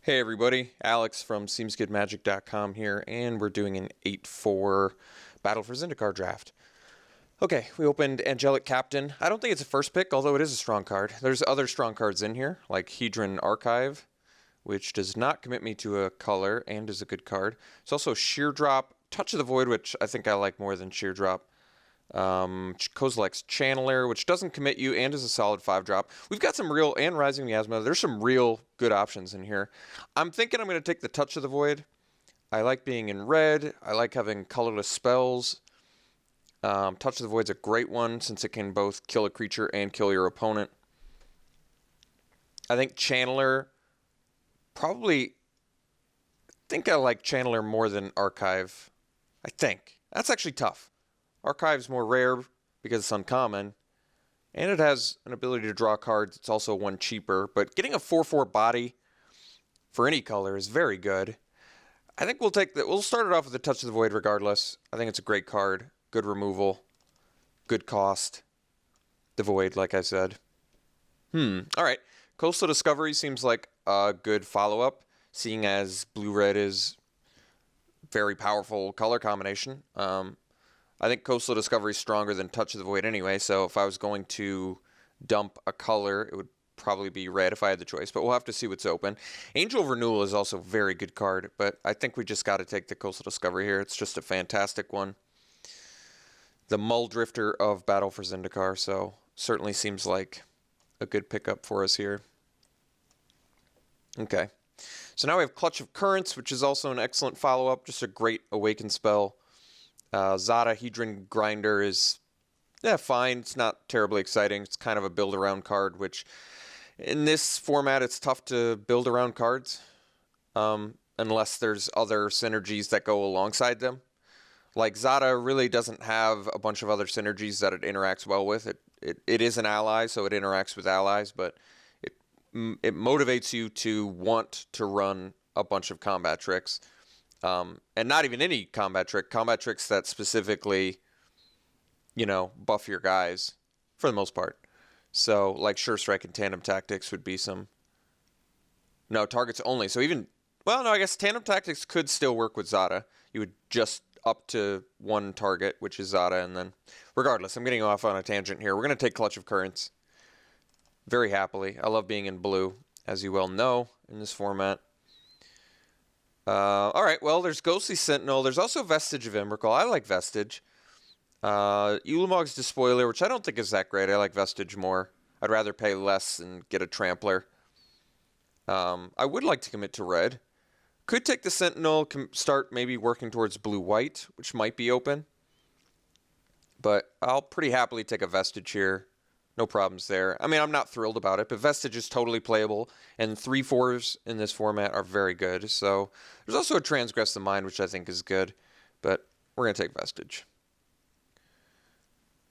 Hey everybody, Alex from SeemsGoodMagic.com here, and we're doing an 8-4 Battle for Zendikar draft. Okay, we opened Angelic Captain. I don't think it's a first pick, although it is a strong card. There's other strong cards in here, like Hedron Archive, which does not commit me to a color and is a good card. It's also Sheer Drop, Touch of the Void, which I think I like more than Sheer Drop. Kozilek's Channeler, which doesn't commit you and is a solid 5-drop. We've got some real, and Rising Miasma. There's some real good options in here. I'm thinking I'm going to take the Touch of the Void. I like being in red. I like having colorless spells. Touch of the Void's a great one since it can both kill a creature and kill your opponent. I think Channeler, I think I like Channeler more than Archive. I think. That's actually tough. Archive's more rare because it's uncommon, and it has an ability to draw cards. It's also one cheaper, but getting a 4/4 body for any color is very good. I think we'll start it off with the Touch of the Void regardless. I think it's a great card, good removal, good cost. The Void, like I said. All right, Coastal Discovery seems like a good follow-up, seeing as blue-red is very powerful color combination. I think Coastal Discovery is stronger than Touch of the Void anyway, so if I was going to dump a color, it would probably be red if I had the choice, but we'll have to see what's open. Angel of Renewal is also a very good card, but I think we just got to take the Coastal Discovery here. It's just a fantastic one. The Mull Drifter of Battle for Zendikar, so certainly seems like a good pickup for us here. Okay, so now we have Clutch of Currents, which is also an excellent follow-up, just a great Awaken spell. Zada Hedron Grinder is fine. It's not terribly exciting. It's kind of a build-around card, which in this format it's tough to build around cards unless there's other synergies that go alongside them. Like Zada really doesn't have a bunch of other synergies that it interacts well with. It is an ally, so it interacts with allies, but it motivates you to want to run a bunch of combat tricks. And not even any combat tricks that specifically, buff your guys for the most part. So, like Sure Strike and Tandem Tactics would be some. No, targets only. So I guess Tandem Tactics could still work with Zada. You would just up to one target, which is Zada, and then, regardless, I'm getting off on a tangent here. We're going to take Clutch of Currents very happily. I love being in blue, as you well know, in this format. Alright, well, there's Ghostly Sentinel. There's also Vestige of Emrakul. I like Vestige. Ulamog's Despoiler, which I don't think is that great. I like Vestige more. I'd rather pay less and get a Trampler. I would like to commit to red. Could take the Sentinel, start maybe working towards blue-white, which might be open. But I'll pretty happily take a Vestige here. No problems there. I mean, I'm not thrilled about it, but Vestige is totally playable, and 3/4s in this format are very good. So there's also a Transgress the Mind, which I think is good, but we're going to take Vestige.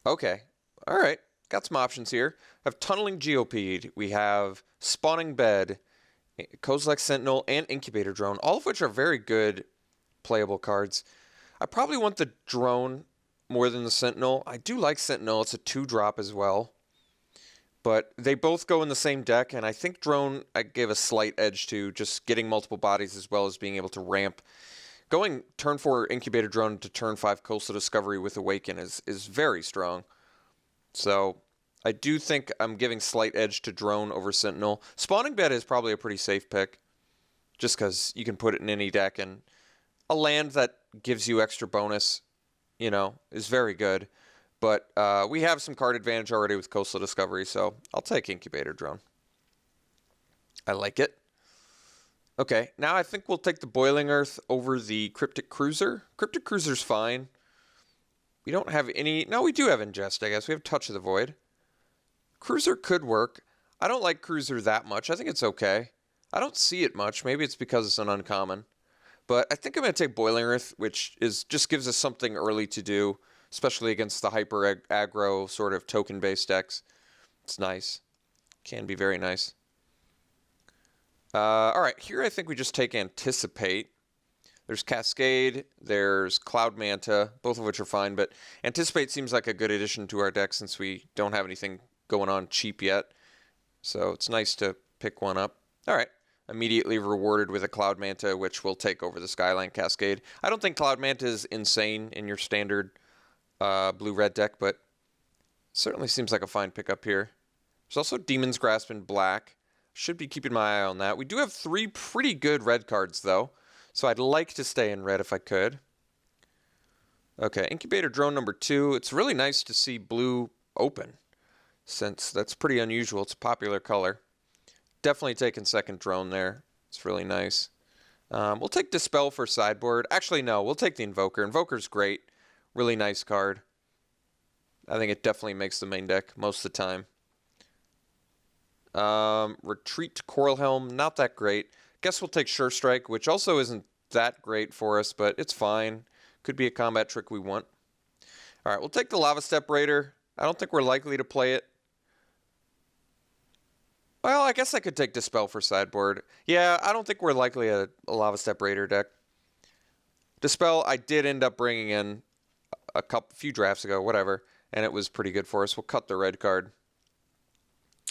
Okay. All right. Got some options here. We have Tunneling Geopede. We have Spawning Bed, Kozilek Sentinel, and Incubator Drone, all of which are very good playable cards. I probably want the Drone more than the Sentinel. I do like Sentinel. It's a 2-drop as well. But they both go in the same deck, and I think Drone I gave a slight edge to, just getting multiple bodies as well as being able to ramp. Going turn 4 Incubator Drone to turn 5 Coastal Discovery with Awaken is very strong. So I do think I'm giving slight edge to Drone over Sentinel. Spawning Bed is probably a pretty safe pick, just because you can put it in any deck, and a land that gives you extra bonus, is very good. But we have some card advantage already with Coastal Discovery, so I'll take Incubator Drone. I like it. Okay, now I think we'll take the Boiling Earth over the Cryptic Cruiser. Cryptic Cruiser's fine. We don't have any... No, we do have Ingest, I guess. We have Touch of the Void. Cruiser could work. I don't like Cruiser that much. I think it's okay. I don't see it much. Maybe it's because it's an uncommon. But I think I'm going to take Boiling Earth, which just gives us something early to do, especially against the hyper aggro sort of token-based decks. It's nice. Can be very nice. Alright, here I think we just take Anticipate. There's Cascade, there's Cloud Manta, both of which are fine, but Anticipate seems like a good addition to our deck since we don't have anything going on cheap yet. So it's nice to pick one up. Alright, immediately rewarded with a Cloud Manta, which will take over the Skyline Cascade. I don't think Cloud Manta is insane in your standard blue-red deck, but certainly seems like a fine pickup here. There's also Demon's Grasp in black. Should be keeping my eye on that. We do have 3 pretty good red cards, though, so I'd like to stay in red if I could. Okay, Incubator Drone number 2. It's really nice to see blue open, since that's pretty unusual. It's a popular color. Definitely taking second drone there. It's really nice. We'll take Dispel for sideboard. Actually, no, we'll take the Invoker. Invoker's great. Really nice card. I think it definitely makes the main deck most of the time. Retreat to Coral Helm, not that great. Guess we'll take Sure Strike, which also isn't that great for us, but it's fine. Could be a combat trick we want. All right, we'll take the Lava Step Raider. I don't think we're likely to play it. Well, I guess I could take Dispel for sideboard. Yeah, I don't think we're likely a Lava Step Raider deck. Dispel, I did end up bringing in a few drafts ago, whatever, and it was pretty good for us. We'll cut the red card.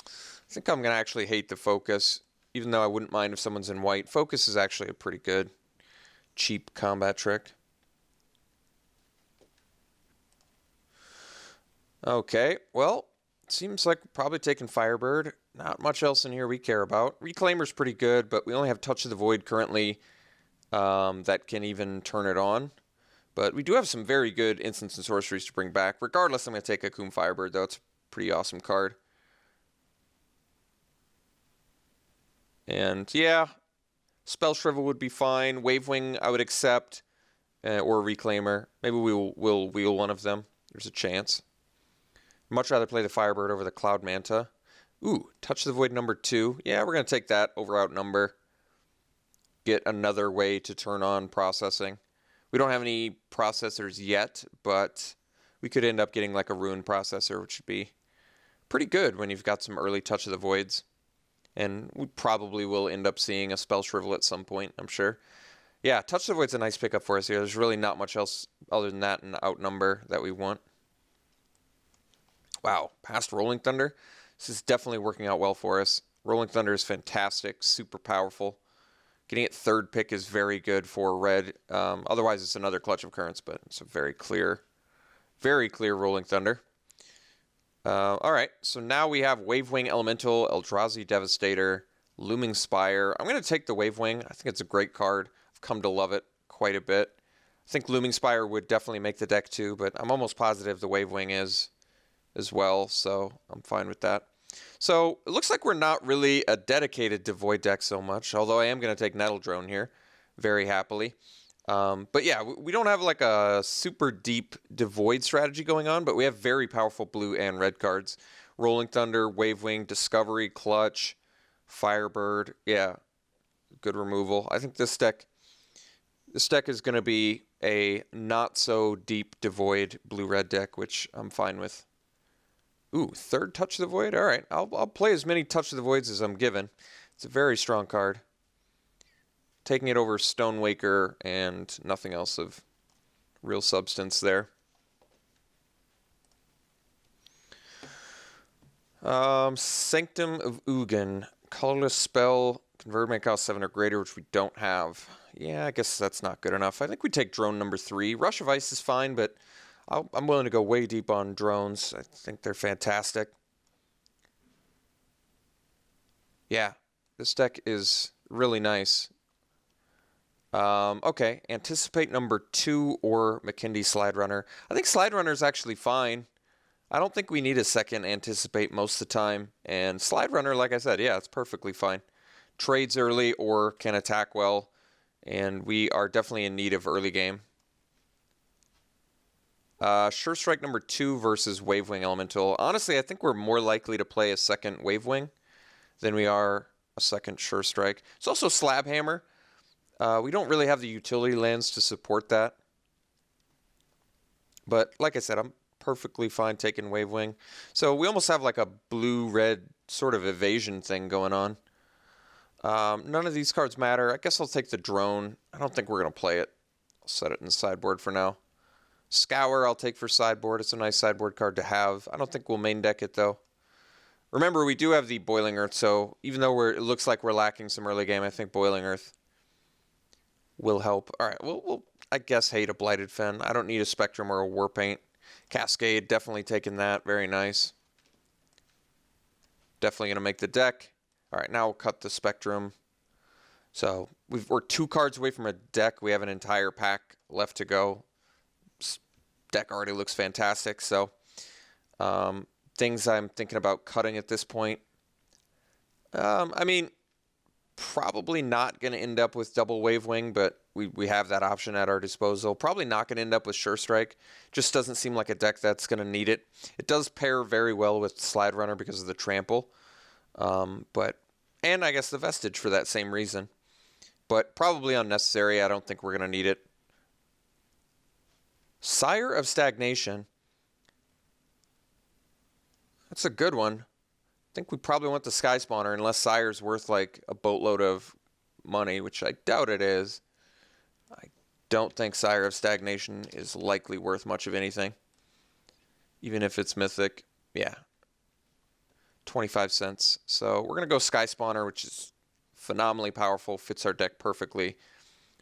I think I'm going to actually hate the Focus, even though I wouldn't mind if someone's in white. Focus is actually a pretty good, cheap combat trick. Okay, well, seems like we're probably taking Firebird. Not much else in here we care about. Reclaimer's pretty good, but we only have Touch of the Void currently that can even turn it on. But we do have some very good instants and sorceries to bring back. Regardless, I'm going to take Akoum Firebird, though. It's a pretty awesome card. And, yeah, Spell Shrivel would be fine. Wavewing, I would accept. Or Reclaimer. Maybe we'll wheel one of them. There's a chance. Much rather play the Firebird over the Cloud Manta. Ooh, Touch the Void number 2. Yeah, we're going to take that over Outnumber. Get another way to turn on processing. We don't have any processors yet, but we could end up getting like a Rune processor, which would be pretty good when you've got some early Touch of the Voids. And we probably will end up seeing a Spell Shrivel at some point, I'm sure. Yeah, Touch of the Void's a nice pickup for us here. There's really not much else other than that in Outnumber that we want. Wow, past Rolling Thunder. This is definitely working out well for us. Rolling Thunder is fantastic, super powerful. Getting it third pick is very good for red. Otherwise, it's another Clutch of Currents, but it's a very clear Rolling Thunder. All right, so now we have Wavewing Elemental, Eldrazi Devastator, Looming Spire. I'm going to take the Wavewing. I think it's a great card. I've come to love it quite a bit. I think Looming Spire would definitely make the deck too, but I'm almost positive the Wavewing is as well, so I'm fine with that. So it looks like we're not really a dedicated Devoid deck so much, although I am going to take Nettle Drone here very happily. But yeah, we don't have like a super deep Devoid strategy going on, but we have very powerful blue and red cards. Rolling Thunder, Wavewing, Discovery, Clutch, Firebird. Yeah, good removal. I think this deck is going to be a not so deep Devoid blue-red deck, which I'm fine with. Ooh, third Touch of the Void? All right, I'll play as many Touch of the Voids as I'm given. It's a very strong card. Taking it over Stonewaker and nothing else of real substance there. Sanctum of Ugin. Colorless spell. Convert make cost 7 or greater, which we don't have. Yeah, I guess that's not good enough. I think we take drone number 3. Rush of Ice is fine, but I'm willing to go way deep on drones. I think they're fantastic. Yeah, this deck is really nice. Okay, Anticipate number 2 or McKindy Slide Runner. I think Slide Runner is actually fine. I don't think we need a second Anticipate most of the time. And Slide Runner, like I said, yeah, it's perfectly fine. Trades early or can attack well. And we are definitely in need of early game. Sure Strike number 2 versus Wavewing Elemental. Honestly, I think we're more likely to play a second Wavewing than we are a second Sure Strike. It's also Slab Hammer. We don't really have the utility lands to support that. But like I said, I'm perfectly fine taking Wavewing. So we almost have like a blue-red sort of evasion thing going on. None of these cards matter. I guess I'll take the Drone. I don't think we're going to play it. I'll set it in the sideboard for now. Scour I'll take for sideboard. It's a nice sideboard card to have. I don't think we'll main deck it though. Remember, we do have the Boiling Earth, so even though it looks like we're lacking some early game, I think Boiling Earth will help. All right, we'll I guess hate a Blighted Fen. I don't need a Spectrum or a Warpaint. Cascade, definitely taking that. Very nice. Definitely going to make the deck. All right, now we'll cut the Spectrum. So we're 2 cards away from a deck. We have an entire pack left to go. This deck already looks fantastic. So things I'm thinking about cutting at this point. I mean, probably not going to end up with double Wave Wing, but we have that option at our disposal. Probably not going to end up with Sure Strike. Just doesn't seem like a deck that's going to need it. It does pair very well with Slide Runner because of the trample. And I guess the Vestige for that same reason. But probably unnecessary. I don't think we're going to need it. Sire of Stagnation. That's a good one. I think we probably want the Sky Spawner unless Sire's worth like a boatload of money, which I doubt it is. I don't think Sire of Stagnation is likely worth much of anything. Even if it's mythic. Yeah. 25 cents. So we're going to go Sky Spawner, which is phenomenally powerful, fits our deck perfectly.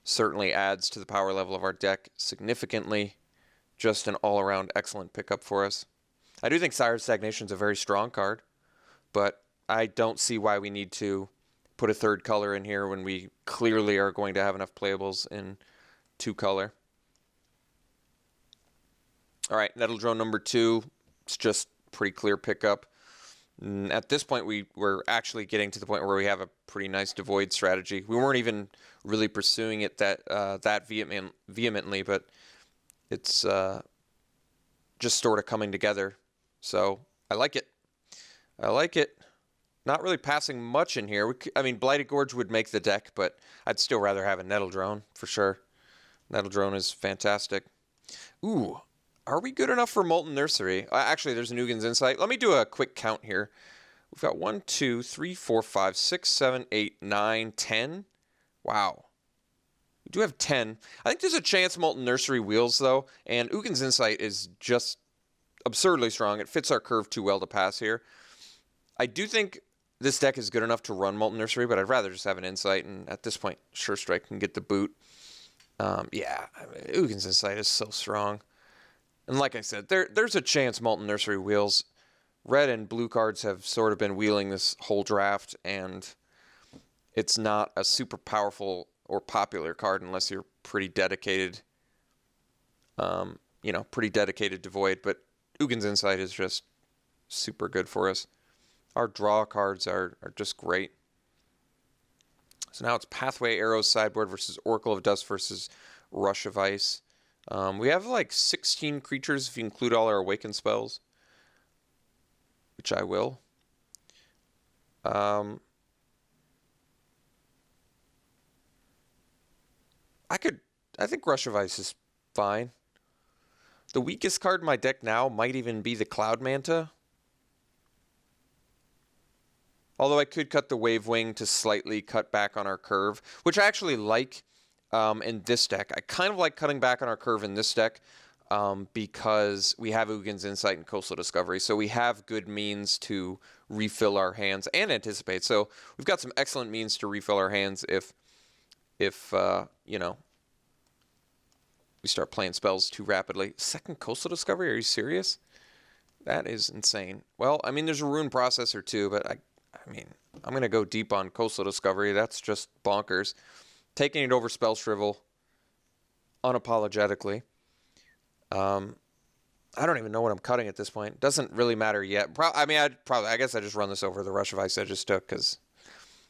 Certainly adds to the power level of our deck significantly. Just an all-around excellent pickup for us. I do think Sire of Stagnation is a very strong card, but I don't see why we need to put a 3rd color in here when we clearly are going to have enough playables in 2 color. All right, Nettle Drone number 2. It's just pretty clear pickup. At this point, we're actually getting to the point where we have a pretty nice Devoid strategy. We weren't even really pursuing it that vehemently, but it's just sort of coming together. So I like it. I like it. Not really passing much in here. I mean, Blighted Gorge would make the deck, but I'd still rather have a Nettle Drone for sure. Nettle Drone is fantastic. Ooh. Are we good enough for Molten Nursery? Actually, there's an Ugin's Insight. Let me do a quick count here. We've got 1, 2, 3, 4, 5, 6, 7, 8, 9, 10. Wow. We do have 10. I think there's a chance Molten Nursery wheels, though. And Ugin's Insight is just absurdly strong. It fits our curve too well to pass here. I do think this deck is good enough to run Molten Nursery, but I'd rather just have an Insight. And at this point, Sure Strike can get the boot. Yeah, I mean, Ugin's Insight is so strong. And like I said, there's a chance Molten Nursery wheels. Red and blue cards have sort of been wheeling this whole draft, and it's not a super powerful or popular card unless you're pretty dedicated. Pretty dedicated to Void. But Ugin's Insight is just super good for us. Our draw cards are just great. So now it's Pathway Arrows sideboard versus Oracle of Dust versus Rush of Ice. We have like 16 creatures if you include all our Awaken spells, which I will. I think Rush of Ice is fine. The weakest card in my deck now might even be the Cloud Manta. Although I could cut the Wave Wing to slightly cut back on our curve, which I actually like. In this deck, I kind of like cutting back on our curve in this deck because we have Ugin's Insight and Coastal Discovery, so we have good means to refill our hands and anticipate. So we've got some excellent means to refill our hands if we start playing spells too rapidly. Second Coastal Discovery? Are you serious? That is insane. Well, I mean, there's a Rune Processor too, but I mean, I'm gonna go deep on Coastal Discovery. That's just bonkers. Taking it over Spell Shrivel unapologetically. I don't even know what I'm cutting at this point. Doesn't really matter yet. I guess I just run this over the Rush of Ice I just took because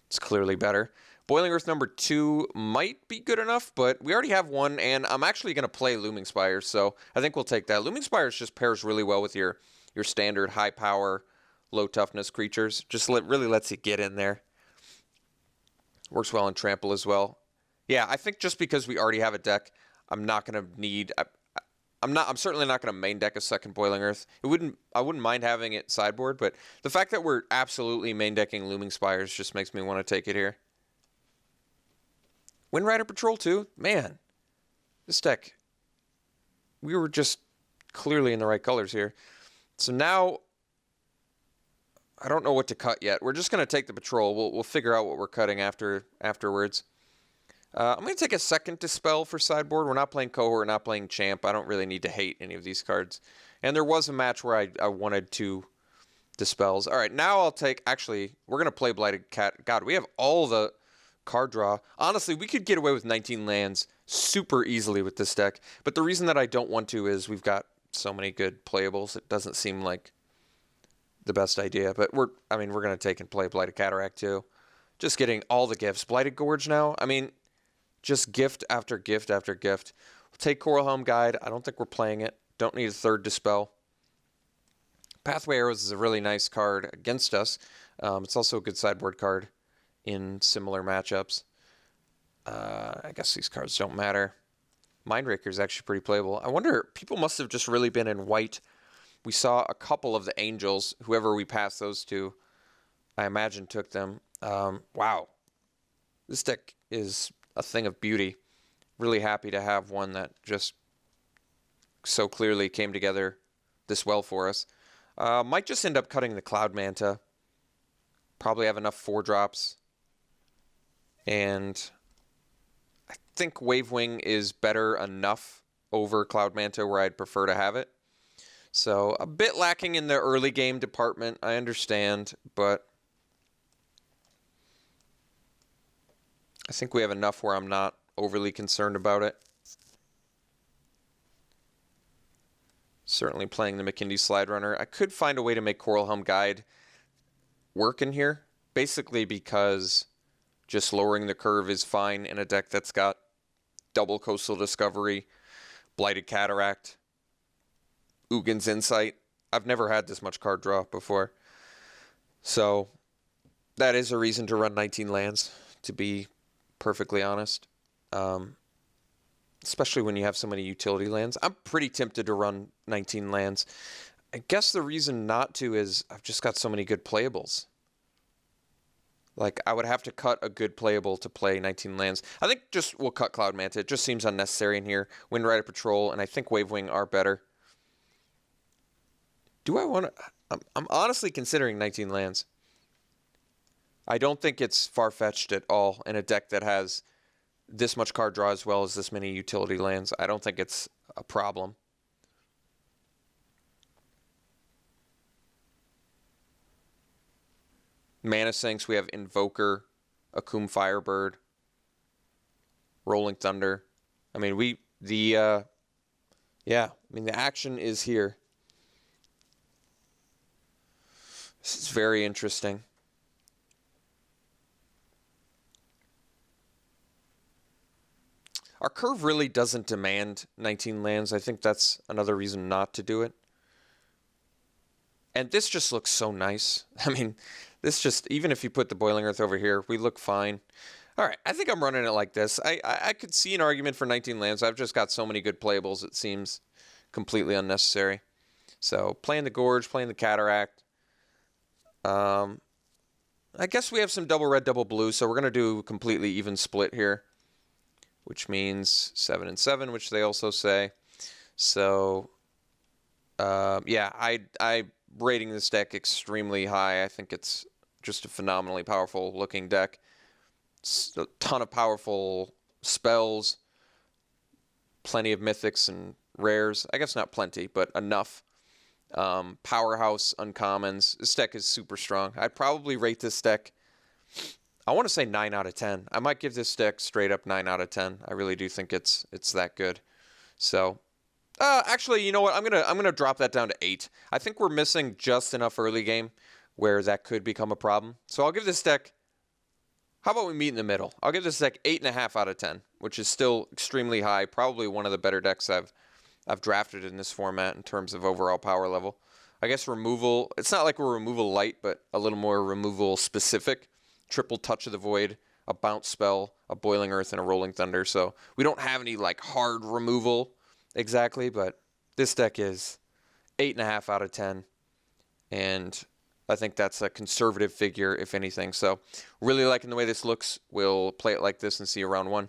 it's clearly better. Boiling Earth number 2 might be good enough, but we already have one, and I'm actually going to play Looming Spires, so I think we'll take that. Looming Spires just pairs really well with your standard high power, low toughness creatures. Just really lets you get in there. Works well in Trample as well. Yeah, I think just because we already have a deck, I'm not going to need. I'm certainly not going to main deck a second Boiling Earth. I wouldn't mind having it sideboard, but the fact that we're absolutely main decking Looming Spires just makes me want to take it here. Wind Rider Patrol 2, man, this deck. We were just clearly in the right colors here. So now, I don't know what to cut yet. We're just going to take the patrol. We'll figure out what we're cutting afterwards. I'm going to take a second Dispel for sideboard. We're not playing Cohort, not playing Champ. I don't really need to hate any of these cards. And there was a match where I wanted 2 Dispels. All right, now I'll take... Actually, we're going to play Blighted Cat. God, we have all the card draw. Honestly, we could get away with 19 lands super easily with this deck. But the reason that I don't want to is we've got so many good playables. It doesn't seem like the best idea. But we're going to take and play Blighted Cataract too. Just getting all the gifts. Blighted Gorge now. I mean, just gift after gift after gift. We'll take Coral Helm Guide. I don't think we're playing it. Don't need a third Dispel. Pathway Arrows is a really nice card against us. It's also a good sideboard card in similar matchups. I guess these cards don't matter. Mindraker is actually pretty playable. I wonder, people must have just really been in white. We saw a couple of the Angels. Whoever we passed those to, I imagine, took them. Wow. This deck is a thing of beauty. Really happy to have one that just so clearly came together this well for us. Might just end up cutting the Cloud Manta. Probably have enough 4-drops. And I think Wavewing is better enough over Cloud Manta where I'd prefer to have it. So a bit lacking in the early game department, I understand, but I think we have enough where I'm not overly concerned about it. Certainly playing the McKindy Slide Runner. I could find a way to make Coral Helm Guide work in here, basically because just lowering the curve is fine in a deck that's got double Coastal Discovery, Blighted Cataract, Ugin's Insight. I've never had this much card draw before. So that is a reason to run 19 lands, to be perfectly honest. Especially when you have so many utility lands. I'm pretty tempted to run 19 lands. I guess the reason not to is I've just got so many good playables. Like, I would have to cut a good playable to play 19 lands. I think just we'll cut Cloud Manta. It just seems unnecessary in here. Windrider Patrol, and I think Wavewing are better. Do I want to... I'm honestly considering 19 lands. I don't think it's far-fetched at all in a deck that has this much card draw as well as this many utility lands. I don't think it's a problem. Mana Sinks, we have Invoker, Akum Firebird, Rolling Thunder. I mean, the action is here. This is very interesting. Our curve really doesn't demand 19 lands. I think that's another reason not to do it. And this just looks so nice. I mean, this just, even if you put the Boiling Earth over here, we look fine. All right, I think I'm running it like this. I could see an argument for 19 lands. I've just got so many good playables, it seems completely unnecessary. So playing the Gorge, playing the Cataract. I guess we have some double red, double blue, so we're going to do a completely even split here, which means 7 and 7, which they also say. So, yeah, I'm rating this deck extremely high. I think it's just a phenomenally powerful looking deck. It's a ton of powerful spells, plenty of mythics and rares. I guess not plenty, but enough. Powerhouse uncommons. This deck is super strong. I'd probably rate this deck, I want to say 9 out of 10. I might give this deck straight up 9 out of 10. I really do think it's that good. So, actually, you know what? I'm gonna drop that down to 8. I think we're missing just enough early game where that could become a problem. So I'll give this deck. How about we meet in the middle? I'll give this deck 8.5 out of 10, which is still extremely high. Probably one of the better decks I've drafted in this format in terms of overall power level. I guess removal. It's not like we're removal light, but a little more removal specific. Triple Touch of the Void, a bounce spell, a Boiling Earth, and a Rolling Thunder. So we don't have any like hard removal exactly, but this deck is 8.5 out of 10. And I think that's a conservative figure, if anything. So really liking the way this looks. We'll play it like this and see you round 1.